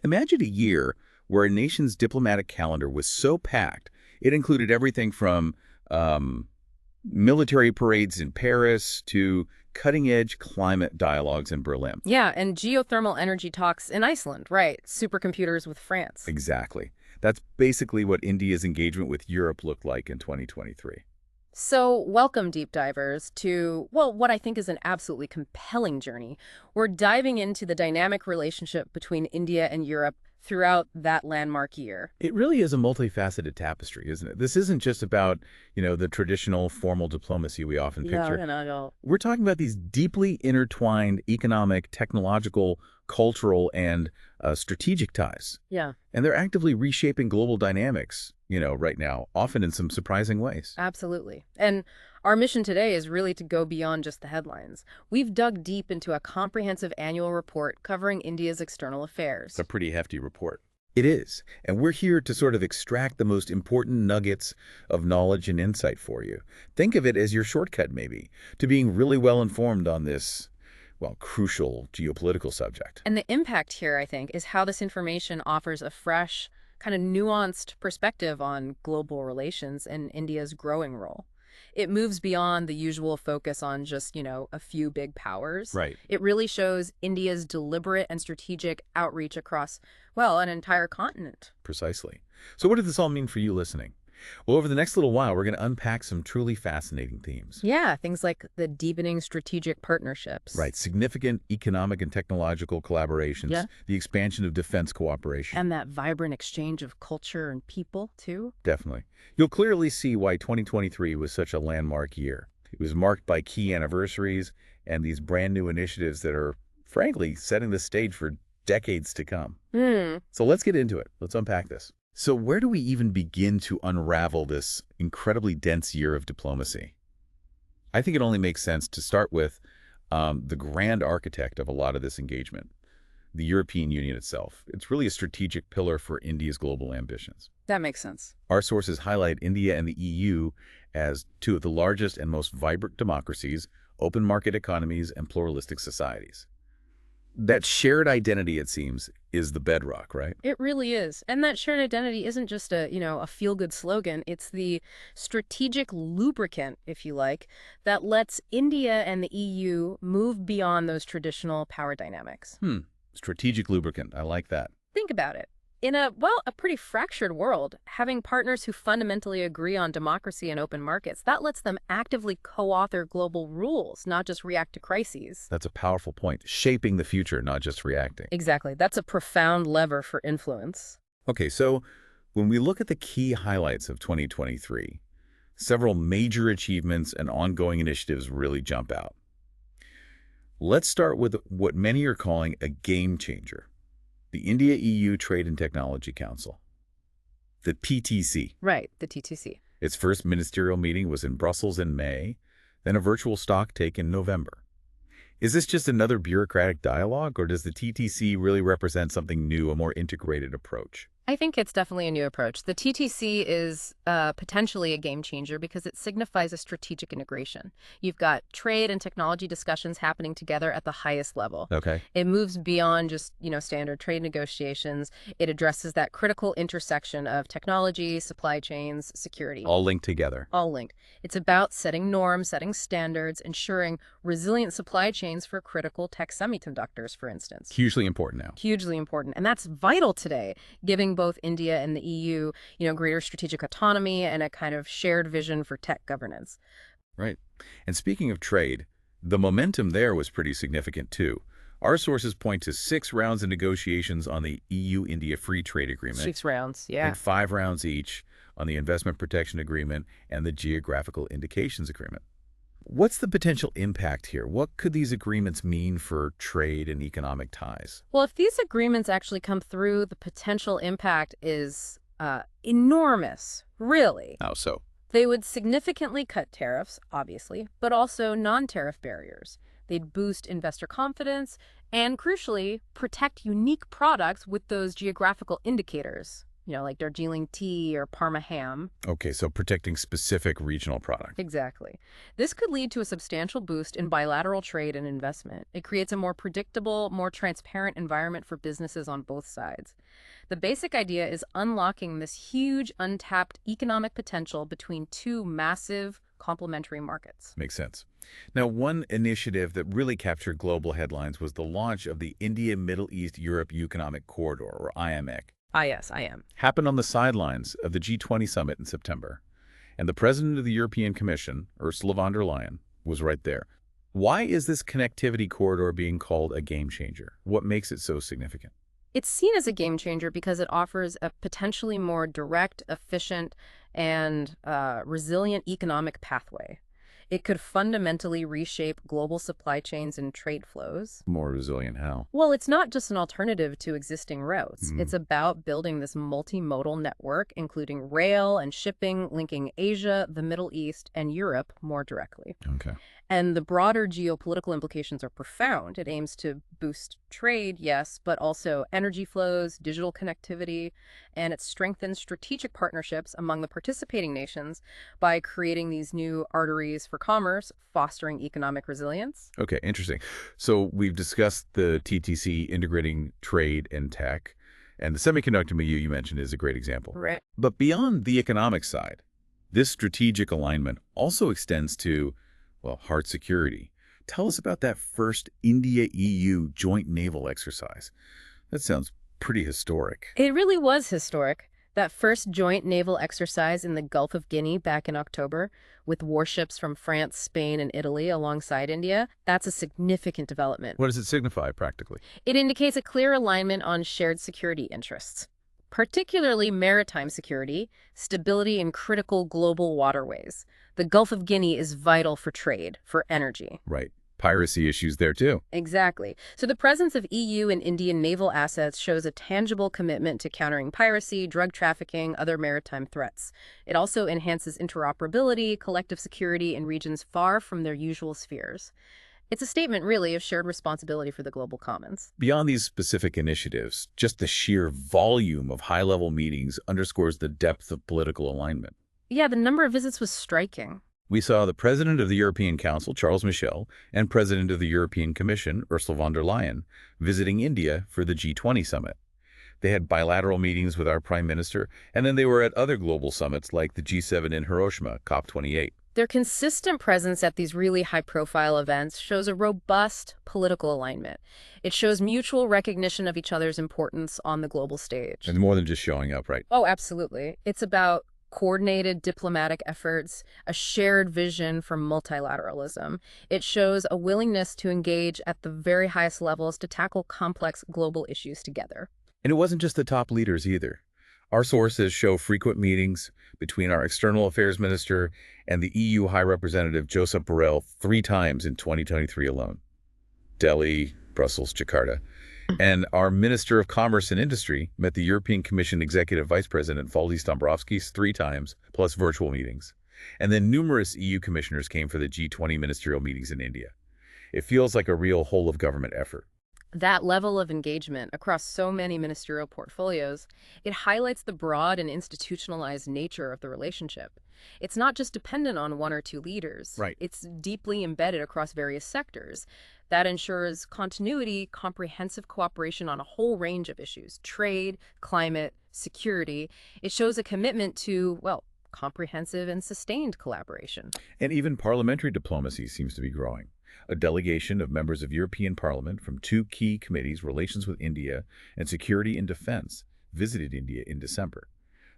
Imagine a year where a nation's diplomatic calendar was so packed, it included everything from um, military parades in Paris to cutting-edge climate dialogues in Berlin. Yeah, and geothermal energy talks in Iceland, right? Supercomputers with France. Exactly. That's basically what India's engagement with Europe looked like in 2023. So, welcome, deep divers, to, well, what I think is an absolutely compelling journey. We're diving into the dynamic relationship between India and Europe throughout that landmark year. It really is a multifaceted tapestry, isn't it? This isn't just about, the traditional formal diplomacy we often Yeah, picture. you know, We're talking about these deeply intertwined economic, technological, cultural, and strategic ties. yeah, And they're actively reshaping global dynamics, right now, often in some surprising ways. absolutely. And our mission today is really to go beyond just the headlines. We've dug deep into a comprehensive annual report covering India's external It's a affairs. pretty hefty report. It is. And we're here to sort of extract the most important nuggets of knowledge and insight for you. Think of it as your shortcut, maybe, to being really well informed on this, well, crucial geopolitical subject. And the impact here, I think, is how this information offers a fresh, kind of nuanced perspective on global relations and India's growing role. It moves beyond the usual focus on just, a few big powers. Right. It really shows India's deliberate and strategic outreach across, well, an entire continent. Precisely. So what did this all mean for you listening? Well, over the next little while, we're going to unpack some truly fascinating themes. Yeah, things like the deepening strategic partnerships. Right. Significant economic and technological Yeah. collaborations, the expansion of defense cooperation. And that vibrant exchange of culture and people, too. Definitely. You'll clearly see why 2023 was such a landmark year. It was marked by key anniversaries and these brand new initiatives that are, frankly, setting the stage for decades to come. Hmm. So let's get into it. Let's unpack this. So where do we even begin to unravel this incredibly dense year of diplomacy? I think it only makes sense to start with the grand architect of a lot of this engagement, the European Union itself. It's really a strategic pillar for India's global ambitions. That makes sense. Our sources highlight India and the EU as two of the largest and most vibrant democracies, open market economies, and pluralistic societies. That shared identity, it seems, is the bedrock, right? It really is. And that shared identity isn't just a feel-good slogan. It's the strategic lubricant, if you like, that lets India and the EU move beyond those traditional power dynamics. Strategic lubricant. I like that. Think about it. In a pretty fractured world, having partners who fundamentally agree on democracy and open markets, that lets them actively co-author global rules, not just react to crises. That's a powerful point. Shaping the future, not just reacting. Exactly. That's a profound lever for influence. Okay, so when we look at the key highlights of 2023, several major achievements and ongoing initiatives really jump out. Let's start with what many are calling a game changer, the India-EU Trade and Technology Council, the PTC. Right, the TTC. Its first ministerial meeting was in Brussels in May, then a virtual stock take in November. Is this just another bureaucratic dialogue, or does the TTC really represent something new, a more integrated approach? I think it's definitely a new approach. The TTC is potentially a game changer because it signifies a strategic integration. You've got trade and technology discussions happening together at the highest level. Okay. It moves beyond just, standard trade negotiations. It addresses that critical intersection of technology, supply chains, security. All linked together. All linked. It's about setting norms, setting standards, ensuring resilient supply chains for critical tech semiconductors, for instance. Hugely important now. Hugely important. And that's vital today, giving both India and the EU, greater strategic autonomy and a kind of shared vision for tech governance. Right. And speaking of trade, the momentum there was pretty significant too. Our sources point to 6 rounds of negotiations on the EU-India Free Trade Agreement 6 rounds, yeah. and 5 rounds each on the Investment Protection Agreement and the Geographical Indications Agreement. What's the potential impact here? What could these agreements mean for trade and economic ties? Well, if these agreements actually come through, the potential impact is enormous, really. How so? They would significantly cut tariffs, obviously, but also non-tariff barriers. They'd boost investor confidence and, crucially, protect unique products with those geographical indicators. like Darjeeling tea or Parma ham. Okay, so protecting specific regional product. Exactly. This could lead to a substantial boost in bilateral trade and investment. It creates a more predictable, more transparent environment for businesses on both sides. The basic idea is unlocking this huge, untapped economic potential between two massive, complementary markets. Makes sense. Now, one initiative that really captured global headlines was the launch of the India Middle East Europe Economic Corridor, or IMEC. Ah, yes, I am. Happened on the sidelines of the G20 summit in September. And the president of the European Commission, Ursula von der Leyen, was right there. Why is this connectivity corridor being called a game changer? What makes it so significant? It's seen as a game changer because it offers a potentially more direct, efficient, and resilient economic pathway. It could fundamentally reshape global supply chains and trade flows. More resilient how? Well, it's not just an alternative to existing routes. Mm. It's about building this multimodal network, including rail and shipping, linking Asia, the Middle East, and Europe more directly. Okay. And the broader geopolitical implications are profound. It aims to boost trade, yes, but also energy flows, digital connectivity, and it strengthens strategic partnerships among the participating nations by creating these new arteries for commerce, fostering economic resilience. Okay, interesting. So we've discussed the TTC integrating trade and tech, and the semiconductor milieu you mentioned is a great example. Right. But beyond the economic side, this strategic alignment also extends to, well, hard security. Tell us about that first India-EU joint naval exercise. That sounds pretty historic. It really was historic. That first joint naval exercise in the Gulf of Guinea back in October, with warships from France, Spain, and Italy alongside India, that's a significant development. What does it signify practically? It indicates a clear alignment on shared security interests, particularly maritime security, stability in critical global waterways. The Gulf of Guinea is vital for trade, for energy. Right. Piracy issues there too. Exactly. So the presence of EU and Indian naval assets shows a tangible commitment to countering piracy, drug trafficking, other maritime threats. It also enhances interoperability, collective security in regions far from their usual spheres. It's a statement, really, of shared responsibility for the global commons. Beyond these specific initiatives, just the sheer volume of high-level meetings underscores the depth of political alignment. Yeah, the number of visits was striking. We saw the President of the European Council, Charles Michel, and President of the European Commission, Ursula von der Leyen, visiting India for the G20 summit. They had bilateral meetings with our Prime Minister, and then they were at other global summits like the G7 in Hiroshima, COP28. Their consistent presence at these really high-profile events shows a robust political alignment. It shows mutual recognition of each other's importance on the global stage. And more than just showing up, right? Oh, absolutely. It's about coordinated diplomatic efforts, a shared vision for multilateralism. It shows a willingness to engage at the very highest levels to tackle complex global issues together. And it wasn't just the top leaders either. Our sources show frequent meetings between our External Affairs Minister and the EU High Representative Josep Borrell 3 times in 2023 alone. Delhi, Brussels, Jakarta. And our Minister of Commerce and Industry met the European Commission Executive Vice President Valdis Dombrovskis 3 times, plus virtual meetings. And then numerous EU commissioners came for the G20 ministerial meetings in India. It feels like a real whole-of-government effort. That level of engagement across so many ministerial portfolios, it highlights the broad and institutionalized nature of the relationship. It's not just dependent on 1 or 2 leaders. Right. It's deeply embedded across various sectors. That ensures continuity, comprehensive cooperation on a whole range of issues: trade, climate, security. It shows a commitment to, well, comprehensive and sustained collaboration. And even parliamentary diplomacy seems to be growing. A delegation of members of European Parliament from 2 key committees, Relations with India and Security and Defense, visited India in December.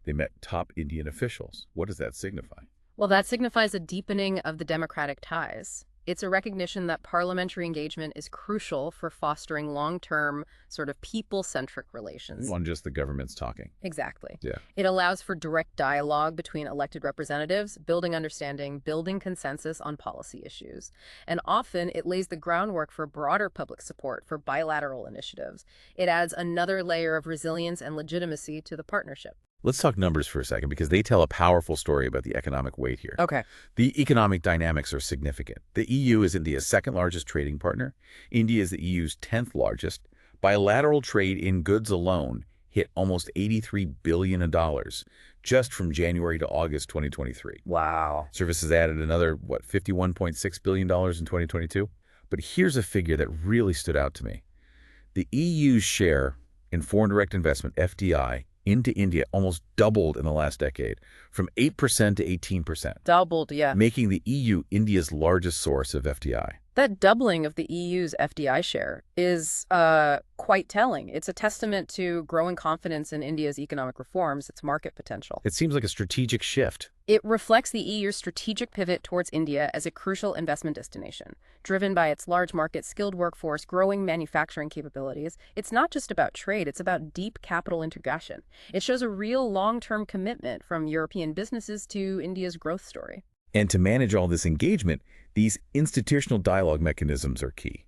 They met top Indian officials. What does that signify? Well, that signifies a deepening of the democratic ties. It's a recognition that parliamentary engagement is crucial for fostering long-term, sort of people-centric relations. On just the government's talking. Exactly. Yeah. It allows for direct dialogue between elected representatives, building understanding, building consensus on policy issues. And often it lays the groundwork for broader public support for bilateral initiatives. It adds another layer of resilience and legitimacy to the partnership. Let's talk numbers for a second, because they tell a powerful story about the economic weight here. Okay. The economic dynamics are significant. The EU is India's 2nd largest trading partner. India is the EU's 10th largest. Bilateral trade in goods alone hit almost $83 billion just from January to August 2023. Wow. Services added another, $51.6 billion in 2022? But here's a figure that really stood out to me. The EU's share in foreign direct investment, FDI, into India almost doubled in the last decade, from 8% to 18%, Doubled, yeah. making the EU India's largest source of FDI. That doubling of the EU's FDI share is quite telling. It's a testament to growing confidence in India's economic reforms, its market potential. It seems like a strategic shift. It reflects the EU's strategic pivot towards India as a crucial investment destination. Driven by its large market, skilled workforce, growing manufacturing capabilities, it's not just about trade, it's about deep capital integration. It shows a real long-term commitment from European businesses to India's growth story. And to manage all this engagement, these institutional dialogue mechanisms are key.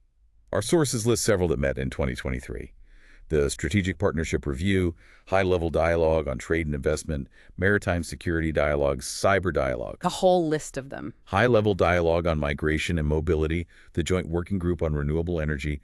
Our sources list several that met in 2023. The Strategic Partnership Review, High-Level Dialogue on Trade and Investment, Maritime Security Dialogue, Cyber Dialogue. A whole list of them. High-Level Dialogue on Migration and Mobility, the Joint Working Group on Renewable Energy.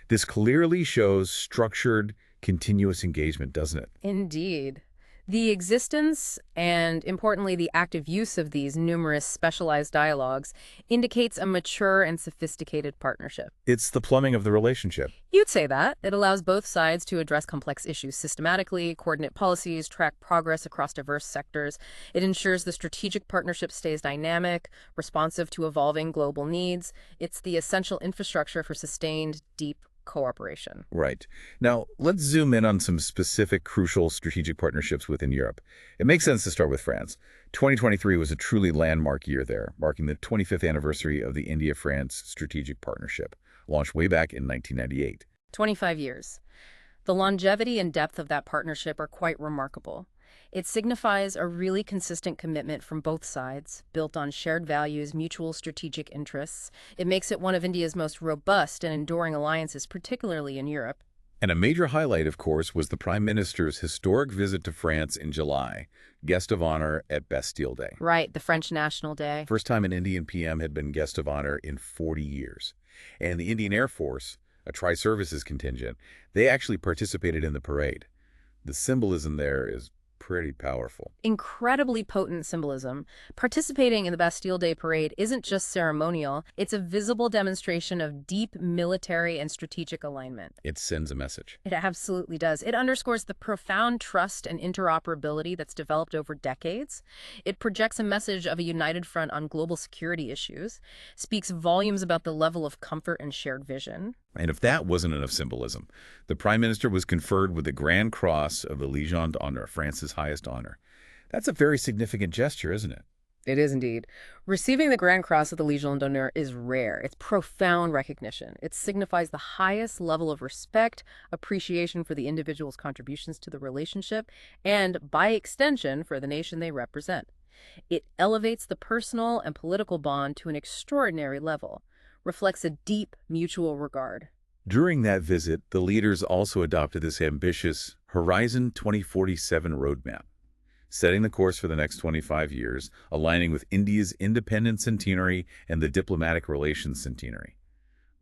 This clearly shows structured, continuous engagement, doesn't it? Indeed. The existence and, importantly, the active use of these numerous specialized dialogues indicates a mature and sophisticated partnership. It's the plumbing of the relationship. You'd say that. It allows both sides to address complex issues systematically, coordinate policies, track progress across diverse sectors. It ensures the strategic partnership stays dynamic, responsive to evolving global needs. It's the essential infrastructure for sustained, deep cooperation. Right. Now, let's zoom in on some specific crucial strategic partnerships within Europe. It makes sense to start with France. 2023 was a truly landmark year there, marking the 25th anniversary of the India-France Strategic Partnership, launched way back in 1998. 25 years. The longevity and depth of that partnership are quite remarkable. It signifies a really consistent commitment from both sides, built on shared values, mutual strategic interests. It makes it one of India's most robust and enduring alliances, particularly in Europe. And a major highlight, of course, was the Prime Minister's historic visit to France in July, guest of honor at Bastille Day. Right, the French National Day. First time an Indian PM had been guest of honor in 40 years. And the Indian Air Force, a tri-services contingent, they actually participated in the parade. The symbolism there is pretty powerful. Incredibly potent symbolism. Participating in the Bastille Day Parade isn't just ceremonial, it's a visible demonstration of deep military and strategic alignment. It sends a message. It absolutely does. It underscores the profound trust and interoperability that's developed over decades. It projects a message of a united front on global security issues, speaks volumes about the level of comfort and shared vision. And if that wasn't enough symbolism, the Prime Minister was conferred with the Grand Cross of the Légion d'honneur, France's highest honor. That's a very significant gesture, isn't it? It is indeed. Receiving the Grand Cross of the Légion d'honneur is rare. It's profound recognition. It signifies the highest level of respect, appreciation for the individual's contributions to the relationship, and, by extension, for the nation they represent. It elevates the personal and political bond to an extraordinary level, reflects a deep mutual regard. During that visit, the leaders also adopted this ambitious Horizon 2047 roadmap, setting the course for the next 25 years, aligning with India's independence centenary and the diplomatic relations centenary.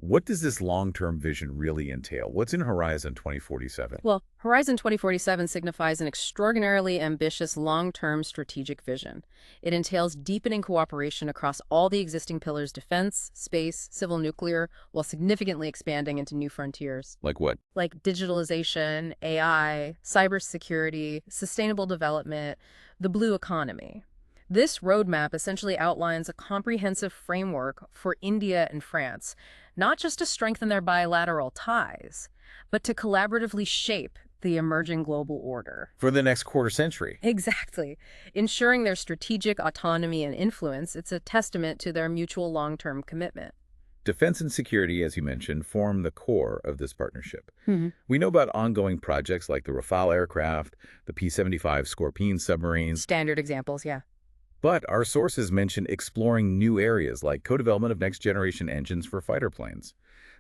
What does this long-term vision really entail? What's in Horizon 2047? Well, Horizon 2047 signifies an extraordinarily ambitious long-term strategic vision. It entails deepening cooperation across all the existing pillars: defense, space, civil nuclear, while significantly expanding into new frontiers. Like what? Like digitalization, AI, cybersecurity, sustainable development, the blue economy. This roadmap essentially outlines a comprehensive framework for India and France, not just to strengthen their bilateral ties, but to collaboratively shape the emerging global order. For the next quarter century. Exactly. Ensuring their strategic autonomy and influence, it's a testament to their mutual long-term commitment. Defense and security, as you mentioned, form the core of this partnership. Mm-hmm. We know about ongoing projects like the Rafale aircraft, the P-75 Scorpene submarines. Standard examples, yeah. But our sources mention exploring new areas like co-development of next-generation engines for fighter planes.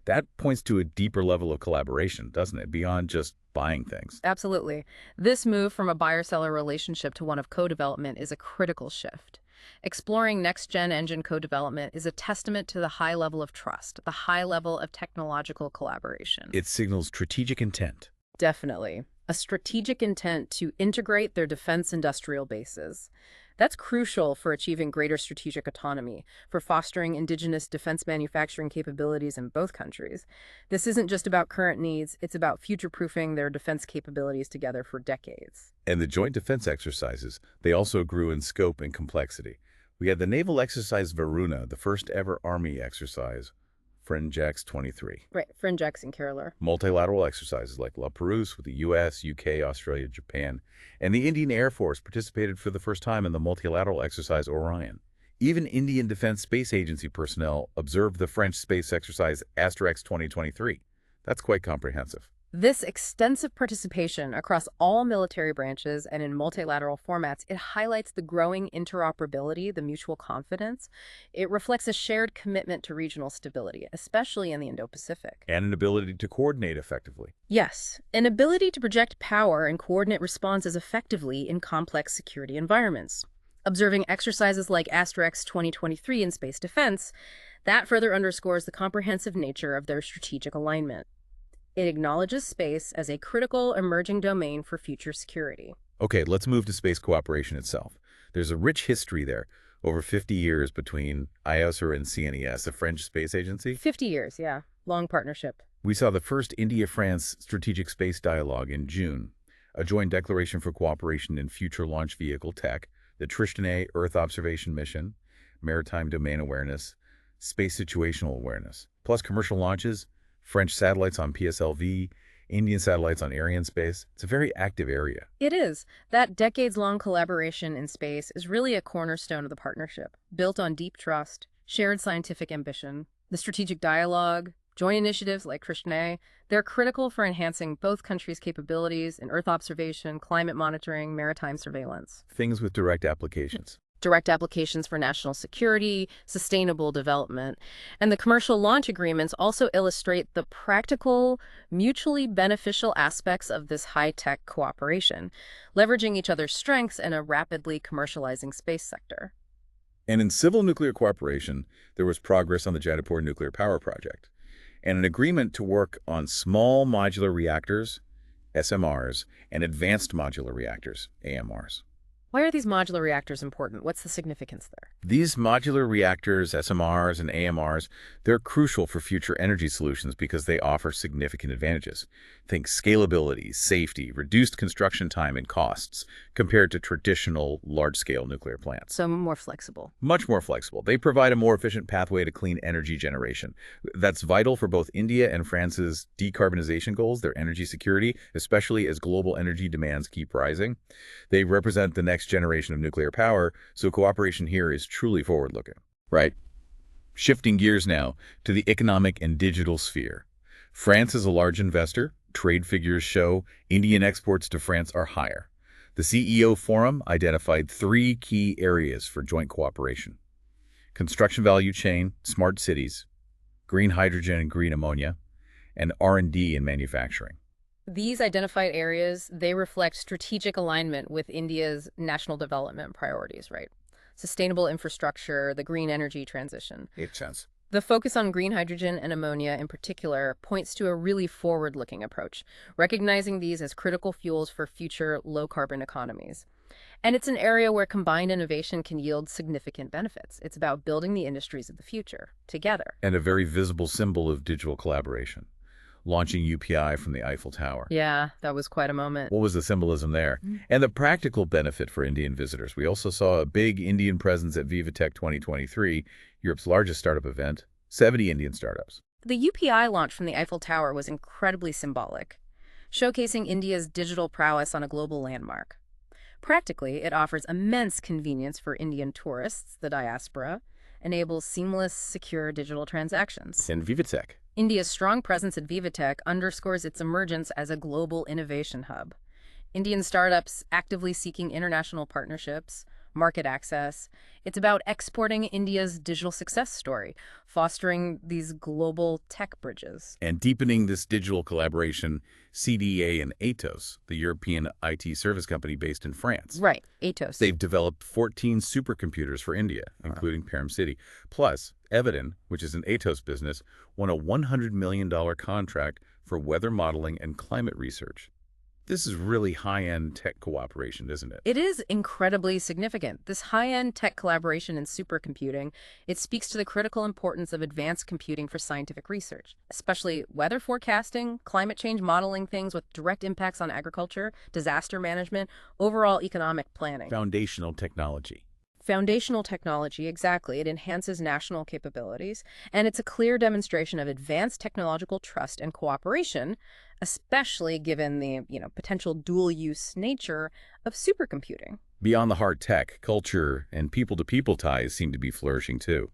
That points to a deeper level of collaboration, doesn't it, beyond just buying things? Absolutely. This move from a buyer-seller relationship to one of co-development is a critical shift. Exploring next-gen engine co-development is a testament to the high level of trust, the high level of technological collaboration. It signals strategic intent. Definitely. a strategic intent to integrate their defense industrial bases. That's crucial for achieving greater strategic autonomy, for fostering indigenous defense manufacturing capabilities in both countries. This isn't just about current needs, it's about future-proofing their defense capabilities together for decades. And the joint defense exercises, they also grew in scope and complexity. We had the naval exercise Varuna, the first ever Army exercise, FRENJX 23. Right, FRENJX and Kerala. Multilateral exercises like La Perouse with the US, UK, Australia, Japan, and the Indian Air Force participated for the first time in the multilateral exercise Orion. Even Indian Defense Space Agency personnel observed the French space exercise Asterix 2023. That's quite comprehensive. This extensive participation across all military branches and in multilateral formats, it highlights the growing interoperability, the mutual confidence. It reflects a shared commitment to regional stability, especially in the Indo-Pacific. And an ability to coordinate effectively. Yes, an ability to project power and coordinate responses effectively in complex security environments. Observing exercises like Asterix 2023 in space defense, that further underscores the comprehensive nature of their strategic alignment. It acknowledges space as a critical emerging domain for future security. Okay, let's move to space cooperation itself. There's a rich history there, over 50 years between IOSR and CNES, a French space agency. 50 years, yeah. Long partnership. We saw the first India-France Strategic Space Dialogue in June, a joint declaration for cooperation in future launch vehicle tech, the Tristan A Earth Observation Mission, maritime domain awareness, space situational awareness, plus commercial launches, French satellites on PSLV, Indian satellites on Arianespace. It's a very active area. It is. That decades-long collaboration in space is really a cornerstone of the partnership, built on deep trust, shared scientific ambition. The strategic dialogue, joint initiatives like Tristan A, they're critical for enhancing both countries' capabilities in Earth observation, climate monitoring, maritime surveillance. Things with direct applications. Direct applications for national security, sustainable development. And the commercial launch agreements also illustrate the practical, mutually beneficial aspects of this high-tech cooperation, leveraging each other's strengths in a rapidly commercializing space sector. And in civil nuclear cooperation, there was progress on the Jadavpur nuclear power project, and an agreement to work on small modular reactors, SMRs, and advanced modular reactors, AMRs. Why are these modular reactors important? What's the significance there? These modular reactors, SMRs, and AMRs, they're crucial for future energy solutions because they offer significant advantages. Think scalability, safety, reduced construction time and costs compared to traditional large-scale nuclear plants. So more flexible. Much more flexible. They provide a more efficient pathway to clean energy generation. That's vital for both India and France's decarbonization goals, their energy security, especially as global energy demands keep rising. They represent the next generation of nuclear power, so cooperation here is truly forward-looking. Right. Shifting gears now to the economic and digital sphere. France is a large investor. Trade figures show Indian exports to France are higher. The CEO Forum identified 3 key areas for joint cooperation: construction value chain, smart cities, green hydrogen and green ammonia, and R&D in manufacturing. These identified areas, they reflect strategic alignment with India's national development priorities, right? Sustainable infrastructure, the green energy transition. Makes sense. The focus on green hydrogen and ammonia in particular points to a really forward-looking approach, recognizing these as critical fuels for future low-carbon economies. And it's an area where combined innovation can yield significant benefits. It's about building the industries of the future together. And a very visible symbol of digital collaboration. Launching UPI from the Eiffel Tower. Yeah, that was quite a moment. What was the symbolism there? And the practical benefit for Indian visitors. We also saw a big Indian presence at VivaTech 2023, Europe's largest startup event, 70 Indian startups. The UPI launch from the Eiffel Tower was incredibly symbolic, showcasing India's digital prowess on a global landmark. Practically, it offers immense convenience for Indian tourists, the diaspora, enables seamless, secure digital transactions. And VivaTech. India's strong presence at VivaTech underscores its emergence as a global innovation hub. Indian startups actively seeking international partnerships, market access. It's about exporting India's digital success story, fostering these global tech bridges. And deepening this digital collaboration, CDA and Atos, the European IT service company based in France. Right, Atos. They've developed 14 supercomputers for India, including Param City. Plus, Eviden, which is an Atos business, won a $100 million contract for weather modeling and climate research. This is really high-end tech cooperation, isn't it? It is incredibly significant. This high-end tech collaboration in supercomputing, it speaks to the critical importance of advanced computing for scientific research, especially weather forecasting, climate change modeling, things with direct impacts on agriculture, disaster management, overall economic planning. Foundational technology. Foundational technology, exactly. It enhances national capabilities, and it's a clear demonstration of advanced technological trust and cooperation, especially given the, potential dual-use nature of supercomputing. Beyond the hard tech, culture and people-to-people ties seem to be flourishing too.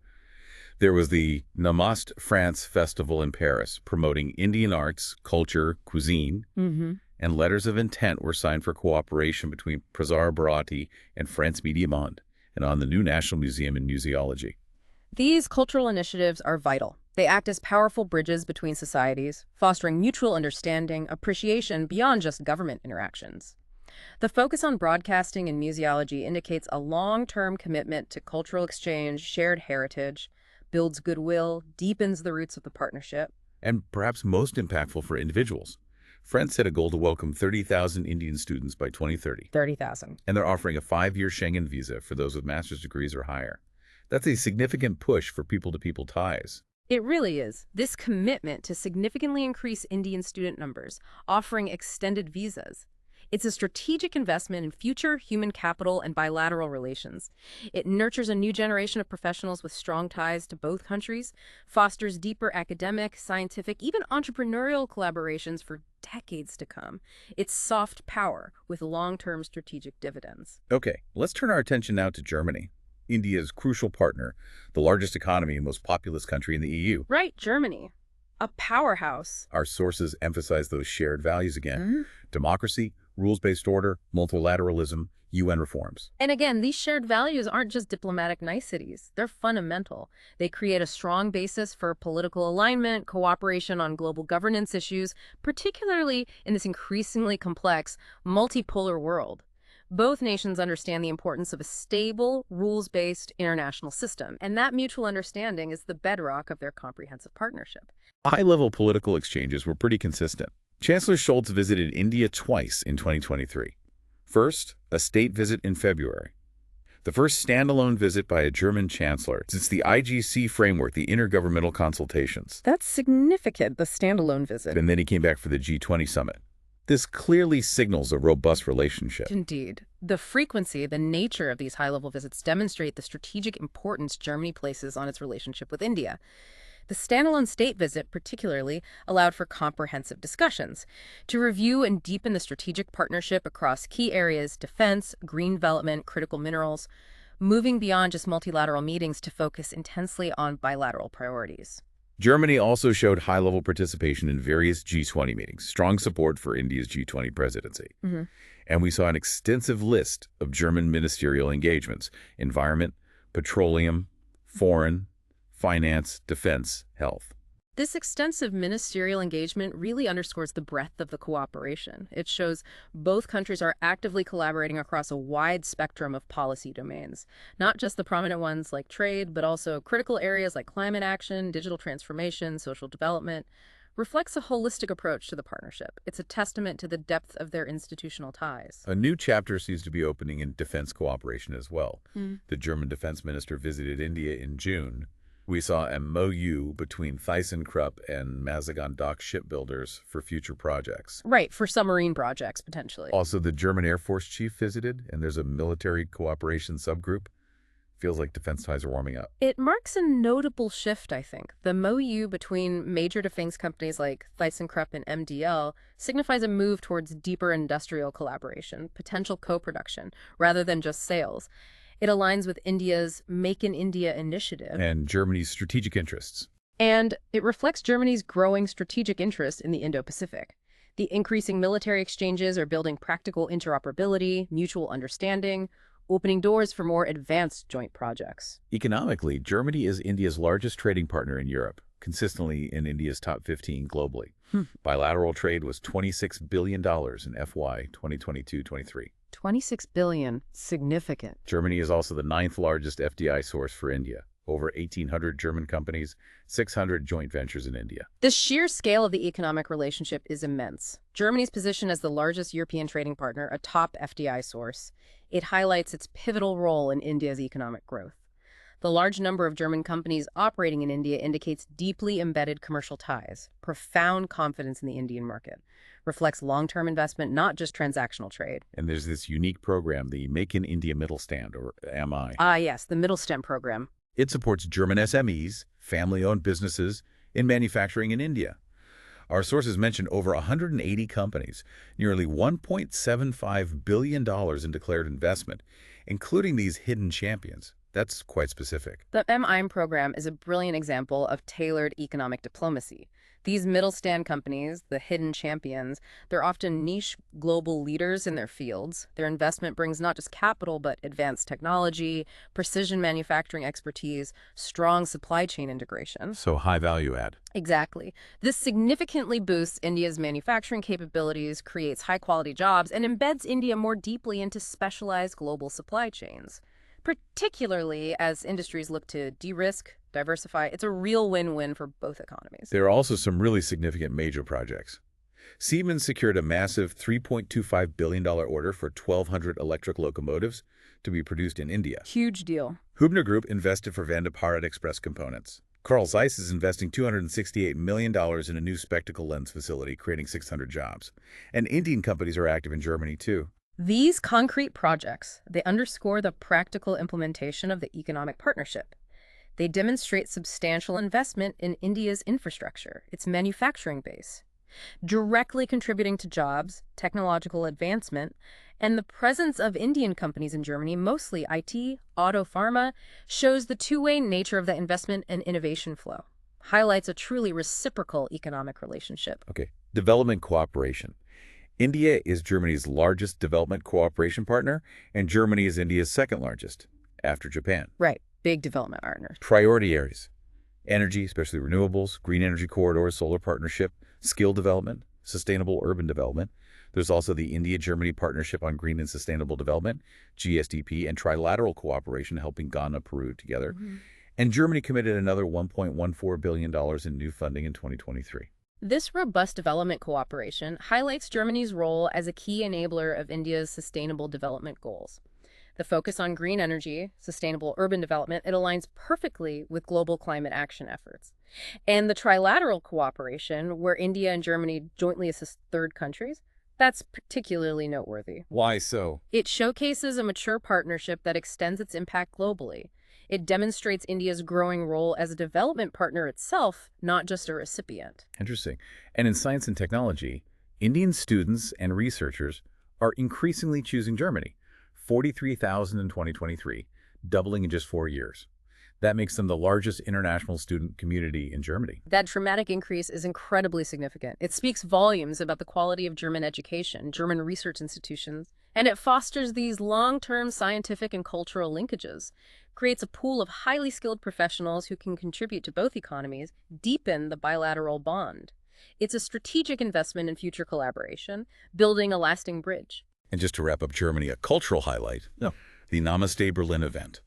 There was the Namaste France Festival in Paris, promoting Indian arts, culture, cuisine, and letters of intent were signed for cooperation between Prasar Bharati and France Media Monde, and on the new National Museum in Museology. These cultural initiatives are vital. They act as powerful bridges between societies, fostering mutual understanding, appreciation beyond just government interactions. The focus on broadcasting and museology indicates a long-term commitment to cultural exchange, shared heritage, builds goodwill, deepens the roots of the partnership. And perhaps most impactful for individuals. France set a goal to welcome 30,000 Indian students by 2030. 30,000. And they're offering a 5-year Schengen visa for those with master's degrees or higher. That's a significant push for people-to-people ties. It really is. This commitment to significantly increase Indian student numbers, offering extended visas. It's a strategic investment in future human capital and bilateral relations. It nurtures a new generation of professionals with strong ties to both countries, fosters deeper academic, scientific, even entrepreneurial collaborations for decades to come. It's soft power with long-term strategic dividends. Okay, let's turn our attention now to Germany, India's crucial partner, the largest economy and most populous country in the EU. Right, Germany. A powerhouse. Our sources emphasize those shared values again. Democracy, rules-based order, multilateralism, UN reforms. And again, these shared values aren't just diplomatic niceties. They're fundamental. They create a strong basis for political alignment, cooperation on global governance issues, particularly in this increasingly complex, multipolar world. Both nations understand the importance of a stable, rules-based international system, and that mutual understanding is the bedrock of their comprehensive partnership. High-level political exchanges were pretty consistent. Chancellor Scholz visited India twice in 2023. First, a state visit in February. The first standalone visit by a German chancellor since the IGC framework, the Intergovernmental Consultations. That's significant, the standalone visit. And then he came back for the G20 summit. This clearly signals a robust relationship. Indeed. The frequency, the nature of these high-level visits demonstrate the strategic importance Germany places on its relationship with India. The standalone state visit particularly allowed for comprehensive discussions to review and deepen the strategic partnership across key areas, defense, green development, critical minerals, moving beyond just multilateral meetings to focus intensely on bilateral priorities. Germany also showed high-level participation in various G20 meetings, strong support for India's G20 presidency. And we saw an extensive list of German ministerial engagements: environment, petroleum, foreign, finance, defense, health. This extensive ministerial engagement really underscores the breadth of the cooperation. It shows both countries are actively collaborating across a wide spectrum of policy domains, not just the prominent ones like trade, but also critical areas like climate action, digital transformation, social development. Reflects a holistic approach to the partnership. It's a testament to the depth of their institutional ties. A new chapter seems to be opening in defense cooperation as well. The German defense minister visited India in June. We saw a MOU between ThyssenKrupp and Mazagon Dock shipbuilders for future projects. Right, for submarine projects, potentially. Also, the German Air Force chief visited, and there's a military cooperation subgroup. Feels like defense ties are warming up. It marks a notable shift, I think. The MOU between major defense companies like ThyssenKrupp and MDL signifies a move towards deeper industrial collaboration, potential co-production, rather than just sales. It aligns with India's Make in India initiative. And Germany's strategic interests. And it reflects Germany's growing strategic interest in the Indo-Pacific. The increasing military exchanges are building practical interoperability, mutual understanding, opening doors for more advanced joint projects. Economically, Germany is India's largest trading partner in Europe, consistently in India's top 15 globally. Bilateral trade was $26 billion in FY 2022-23. 26 billion. Significant. Germany is also the 9th largest FDI source for India. over 1,800 German companies, 600 joint ventures in India. The sheer scale of the economic relationship is immense. Germany's position as the largest European trading partner, a top FDI source, it highlights its pivotal role in India's economic growth. The large number of German companies operating in India indicates deeply embedded commercial ties, profound confidence in the Indian market, reflects long-term investment, not just transactional trade. And there's this unique program, the Make in India Mittelstand, or MI. Ah, yes, the Mittelstand program. It supports German SMEs, family-owned businesses, in manufacturing in India. Our sources mention over 180 companies, nearly $1.75 billion in declared investment, including these hidden champions. That's quite specific. The MIM program is a brilliant example of tailored economic diplomacy. These middle-stand companies, the hidden champions, they're often niche global leaders in their fields. Their investment brings not just capital, but advanced technology, precision manufacturing expertise, strong supply chain integration. So high value add. Exactly. This significantly boosts India's manufacturing capabilities, creates high-quality jobs, and embeds India more deeply into specialized global supply chains. Particularly as industries look to de-risk, diversify, it's a real win-win for both economies. There are also some really significant major projects. Siemens secured a massive $3.25 billion order for 1,200 electric locomotives to be produced in India. Huge deal. Hubner Group invested for Vande Bharat Express components. Carl Zeiss is investing $268 million in a new spectacle lens facility, creating 600 jobs. And Indian companies are active in Germany, too. These concrete projects, they underscore the practical implementation of the economic partnership. They demonstrate substantial investment in India's infrastructure, its manufacturing base, directly contributing to jobs, technological advancement, and the presence of Indian companies in Germany, mostly IT, auto, pharma, shows the two-way nature of the investment and innovation flow, highlights a truly reciprocal economic relationship. Okay, development cooperation. India is Germany's largest development cooperation partner, and Germany is India's second largest, after Japan. Right, big development partners. Priority areas: energy, especially renewables, green energy corridors, solar partnership, skill development, sustainable urban development. There's also the India-Germany Partnership on Green and Sustainable Development, GSDP, and trilateral cooperation helping Ghana, Peru together. And Germany committed another $1.14 billion in new funding in 2023. This robust development cooperation highlights Germany's role as a key enabler of India's sustainable development goals. The focus on green energy, sustainable urban development, it aligns perfectly with global climate action efforts. And the trilateral cooperation, where India and Germany jointly assist third countries, that's particularly noteworthy. Why so? It showcases a mature partnership that extends its impact globally. It demonstrates India's growing role as a development partner itself, not just a recipient. Interesting. And in science and technology, Indian students and researchers are increasingly choosing Germany. 43,000 in 2023, doubling in just 4 years. That makes them the largest international student community in Germany. That dramatic increase is incredibly significant. It speaks volumes about the quality of German education, German research institutions, and it fosters these long-term scientific and cultural linkages, creates a pool of highly skilled professionals who can contribute to both economies, deepen the bilateral bond. It's a strategic investment in future collaboration, building a lasting bridge. And just to wrap up Germany, a cultural highlight, the Namaste Berlin event.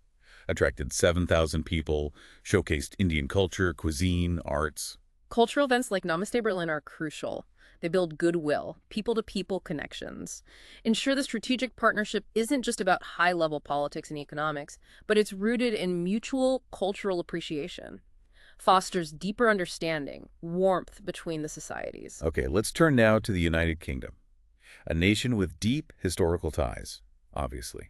Attracted 7,000 people, showcased Indian culture, cuisine, arts. Cultural events like Namaste Berlin are crucial. They build goodwill, people-to-people connections, ensure the strategic partnership isn't just about high-level politics and economics, but it's rooted in mutual cultural appreciation, fosters deeper understanding, warmth between the societies. Okay, let's turn now to the United Kingdom, a nation with deep historical ties, obviously.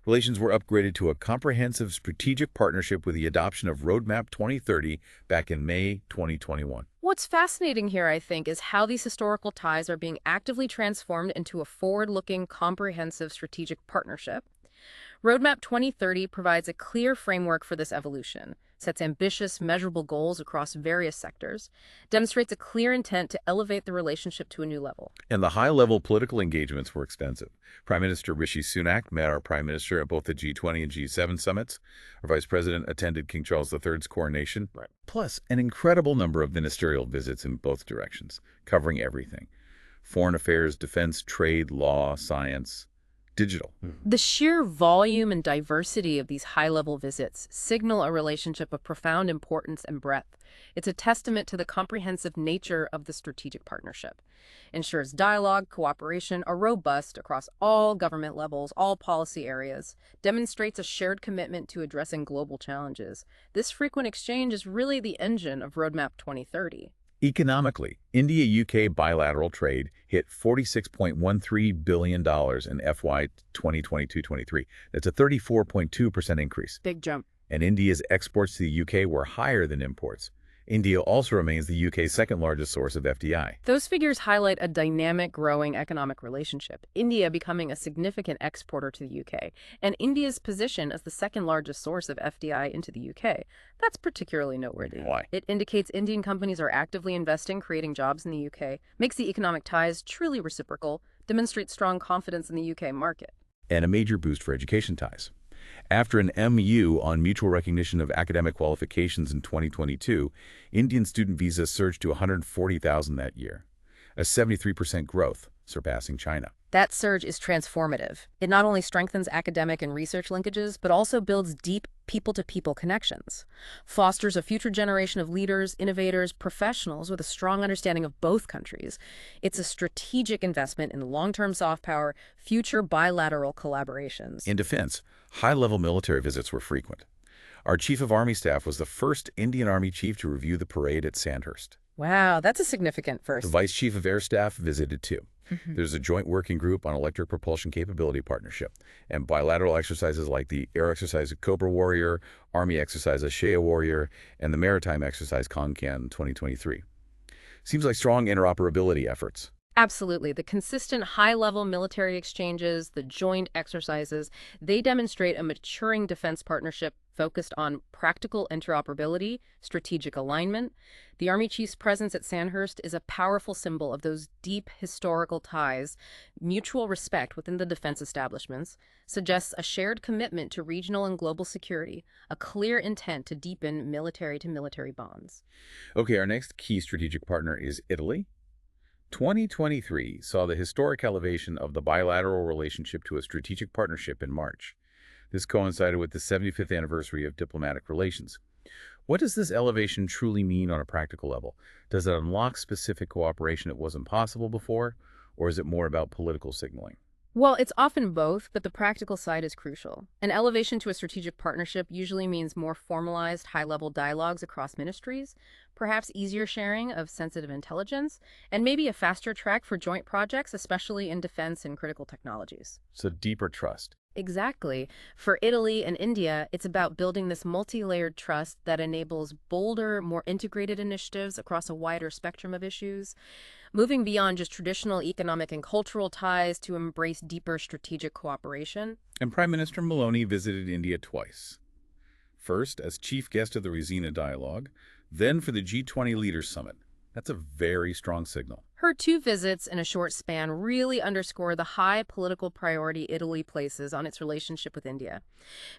Relations were upgraded to a comprehensive strategic partnership with the adoption of Roadmap 2030 back in May 2021. What's fascinating here, I think, is how these historical ties are being actively transformed into a forward-looking, comprehensive strategic partnership. Roadmap 2030 provides a clear framework for this evolution, sets ambitious, measurable goals across various sectors, demonstrates a clear intent to elevate the relationship to a new level. And the high-level political engagements were extensive. Prime Minister Rishi Sunak met our Prime Minister at both the G20 and G7 summits. Our Vice President attended King Charles III's coronation. Right. Plus, an incredible number of ministerial visits in both directions, covering everything. Foreign affairs, defense, trade, law, science. Digital. The sheer volume and diversity of these high-level visits signal a relationship of profound importance and breadth. It's a testament to the comprehensive nature of the strategic partnership. Ensures dialogue, cooperation are robust across all government levels, all policy areas, demonstrates a shared commitment to addressing global challenges. This frequent exchange is really the engine of Roadmap 2030. Economically, India-UK bilateral trade hit $46.13 billion in FY 2022-23. That's a 34.2% increase. Big jump. And India's exports to the UK were higher than imports. India also remains the UK's second largest source of FDI. Those figures highlight a dynamic, growing economic relationship, India becoming a significant exporter to the UK, and India's position as the second largest source of FDI into the UK. That's particularly noteworthy. Why? It indicates Indian companies are actively investing, creating jobs in the UK, makes the economic ties truly reciprocal, demonstrates strong confidence in the UK market. And a major boost for education ties. After an MU on mutual recognition of academic qualifications in 2022, Indian student visas surged to 140,000 that year, a 73% growth, surpassing China. That surge is transformative. It not only strengthens academic and research linkages, but also builds deep people-to-people connections, fosters a future generation of leaders, innovators, professionals with a strong understanding of both countries. It's a strategic investment in long-term soft power, future bilateral collaborations. In defense, high-level military visits were frequent. Our Chief of Army Staff was the first Indian Army chief to review the parade at Sandhurst. Wow, that's a significant The first. Vice Chief of Air Staff visited too. There's a joint working group on electric propulsion capability partnership, and bilateral exercises like the Air Exercise Cobra Warrior, Army Exercise Ashaya Warrior, and the Maritime Exercise Konkan 2023. Seems like strong interoperability efforts. Absolutely. The consistent high-level military exchanges, the joint exercises, they demonstrate a maturing defense partnership focused on practical interoperability, strategic alignment. The Army Chief's presence at Sandhurst is a powerful symbol of those deep historical ties. Mutual respect within the defense establishments suggests a shared commitment to regional and global security, a clear intent to deepen military-to-military bonds. Okay, our next key strategic partner is Italy. 2023 saw the historic elevation of the bilateral relationship to a strategic partnership in March. This coincided with the 75th anniversary of diplomatic relations. What does this elevation truly mean on a practical level? Does it unlock specific cooperation that wasn't possible before, or is it more about political signaling? Well, it's often both, but the practical side is crucial. An elevation to a strategic partnership usually means more formalized, high-level dialogues across ministries, perhaps easier sharing of sensitive intelligence, and maybe a faster track for joint projects, especially in defense and critical technologies. So deeper trust. Exactly. For Italy and India, it's about building this multi-layered trust that enables bolder, more integrated initiatives across a wider spectrum of issues, moving beyond just traditional economic and cultural ties to embrace deeper strategic cooperation. And Prime Minister Maloney visited India twice. First, as chief guest of the Raisina Dialogue, then for the G20 Leaders Summit. That's a very strong signal. Her two visits in a short span really underscore the high political priority Italy places on its relationship with India.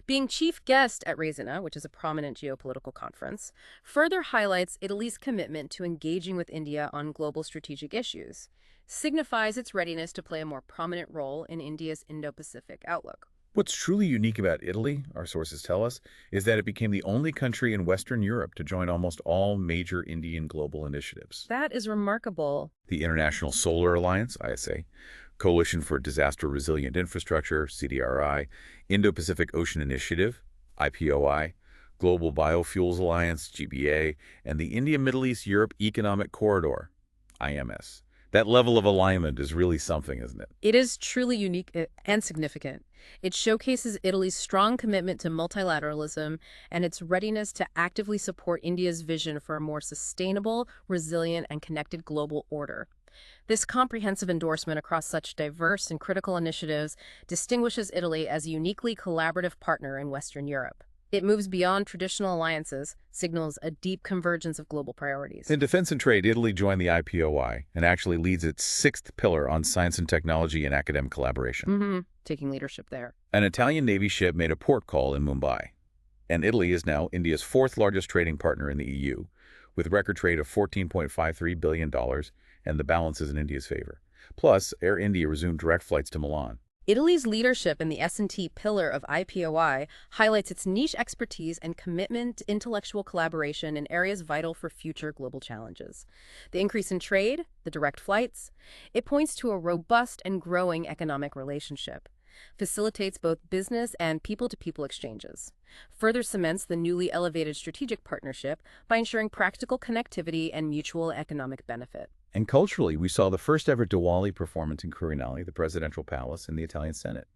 Being chief guest at Raisina, which is a prominent geopolitical conference, further highlights Italy's commitment to engaging with India on global strategic issues, signifies its readiness to play a more prominent role in India's Indo-Pacific outlook. What's truly unique about Italy, our sources tell us, is that it became the only country in Western Europe to join almost all major Indian global initiatives. That is remarkable. The International Solar Alliance, ISA, Coalition for Disaster Resilient Infrastructure, CDRI, Indo-Pacific Ocean Initiative, IPOI, Global Biofuels Alliance, GBA, and the India-Middle East-Europe Economic Corridor, IMS. That level of alignment is really something, isn't it? It is truly unique and significant. It showcases Italy's strong commitment to multilateralism and its readiness to actively support India's vision for a more sustainable, resilient, and connected global order. This comprehensive endorsement across such diverse and critical initiatives distinguishes Italy as a uniquely collaborative partner in Western Europe. It moves beyond traditional alliances, signals a deep convergence of global priorities. In defense and trade, Italy joined the IPOI and actually leads its sixth pillar on science and technology and academic collaboration. Taking leadership there. An Italian Navy ship made a port call in Mumbai, and Italy is now India's fourth largest trading partner in the EU, with record trade of $14.53 billion, and the balance is in India's favor. Plus, Air India resumed direct flights to Milan. Italy's leadership in the S&T pillar of IPOI highlights its niche expertise and commitment to intellectual collaboration in areas vital for future global challenges. The increase in trade, the direct flights, it points to a robust and growing economic relationship, facilitates both business and people-to-people exchanges, further cements the newly elevated strategic partnership by ensuring practical connectivity and mutual economic benefit. And culturally, we saw the first ever Diwali performance in Quirinale, the presidential palace, in the Italian Senate.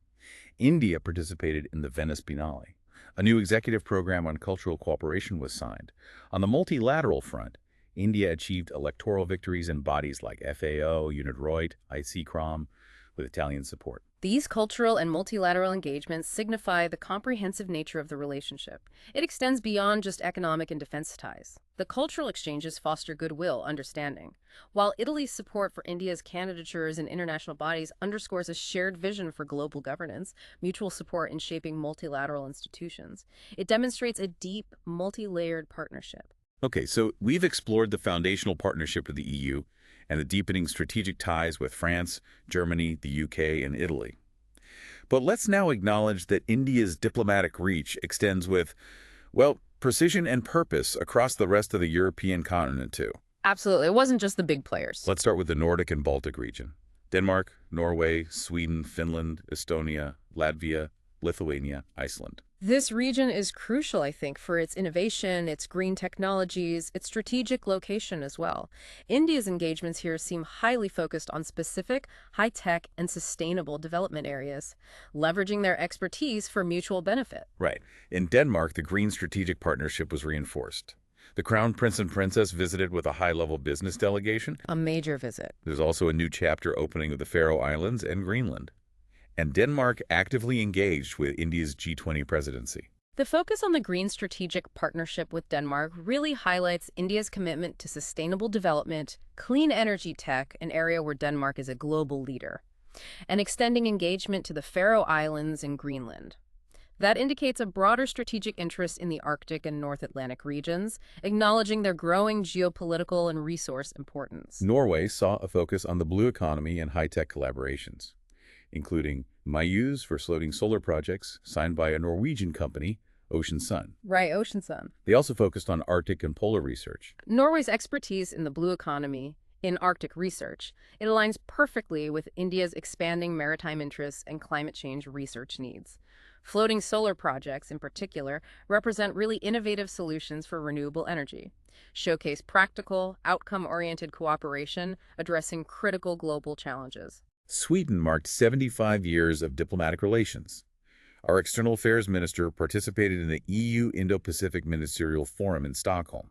India participated in the Venice Biennale. A new executive program on cultural cooperation was signed. On the multilateral front, India achieved electoral victories in bodies like FAO, UNIDROIT, ICCROM, with Italian support. These cultural and multilateral engagements signify the comprehensive nature of the relationship. It extends beyond just economic and defense ties. The cultural exchanges foster goodwill, understanding, while Italy's support for India's candidatures in international bodies underscores a shared vision for global governance, mutual support in shaping multilateral institutions. It demonstrates a deep, multi-layered partnership. Okay, so we've explored the foundational partnership of the EU and the deepening strategic ties with France, Germany, the UK, and Italy. But let's now acknowledge that India's diplomatic reach extends with, well, precision and purpose across the rest of the European continent, too. Absolutely. It wasn't just the big players. Let's start with the Nordic and Baltic region. Denmark, Norway, Sweden, Finland, Estonia, Latvia, Lithuania, Iceland. This region is crucial, I think, for its innovation, its green technologies, its strategic location as well. India's engagements here seem highly focused on specific, high-tech, and sustainable development areas, leveraging their expertise for mutual benefit. Right. In Denmark, the Green Strategic Partnership was reinforced. The Crown Prince and Princess visited with a high-level business delegation. A major visit. There's also a new chapter opening of the Faroe Islands and Greenland. And Denmark actively engaged with India's G20 presidency. The focus on the Green Strategic Partnership with Denmark really highlights India's commitment to sustainable development, clean energy tech, an area where Denmark is a global leader, and extending engagement to the Faroe Islands and Greenland. That indicates a broader strategic interest in the Arctic and North Atlantic regions, acknowledging their growing geopolitical and resource importance. Norway saw a focus on the blue economy and high-tech collaborations, including MyUs for floating solar projects signed by a Norwegian company, Ocean Sun. Right, Ocean Sun. They also focused on Arctic and polar research. Norway's expertise in the blue economy, in Arctic research, it aligns perfectly with India's expanding maritime interests and climate change research needs. Floating solar projects, in particular, represent really innovative solutions for renewable energy, showcase practical, outcome-oriented cooperation addressing critical global challenges. Sweden marked 75 years of diplomatic relations. Our External Affairs Minister participated in the EU Indo-Pacific Ministerial Forum in Stockholm.